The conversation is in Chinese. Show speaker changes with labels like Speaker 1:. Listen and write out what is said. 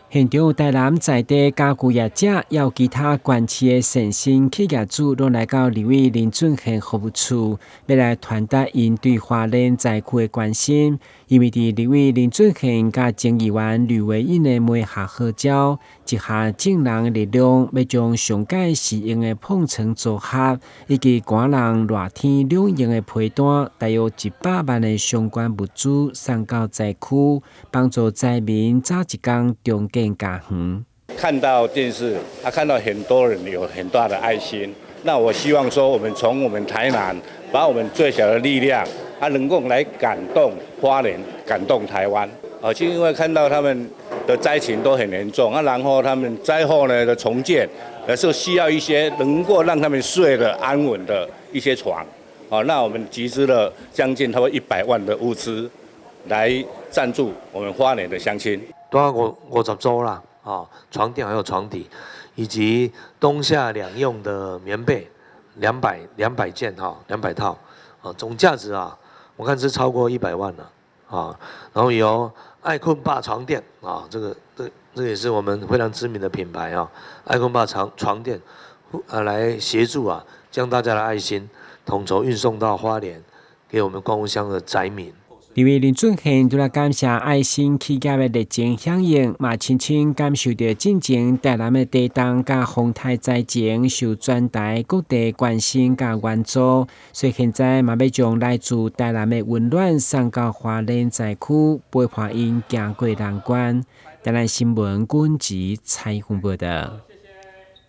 Speaker 1: 现场有台南在地家具业者，也有其他县市的善心企业主，拢来到立委林俊宪服务处，要来传达因对花莲在区的关心。因为伫立委林俊宪甲前议员吕维英的媒下号召，一下正人力量，要将上届试用的碰层组合以及寒人热天两用的被单，大约100万的相关物资送到灾区，帮助灾民早一天重建家园。
Speaker 2: 看到电视，看到很多人有很大的爱心。那我希望说，我们从我们台南，把我们最小的力量，能够来感动花莲，感动台湾。就因为看到他们的灾情都很严重，然后他们灾后呢的重建，是需要一些能够让他们睡得安稳的一些床。那我们集资了将近差不多100万的物资，来赞助我们花莲的乡亲。
Speaker 3: 都要50周啦。床垫还有床底，以及冬夏两用的棉被200件200套，总价值我看是超过100万了然后有爱困霸床垫这也是我们非常知名的品牌爱困霸床垫来协助将大家的爱心统筹运送到花莲，给我们光复乡的灾民。
Speaker 1: 立委林俊宪除了感谢爱心企业的热情响应，嘛亲身感受到进前台南的地震甲风台灾情受全台各地关心甲援助，所以现在嘛要将来自台南的温暖送到花莲灾区，陪伴因行过难关。台南新闻阮吉采访报道。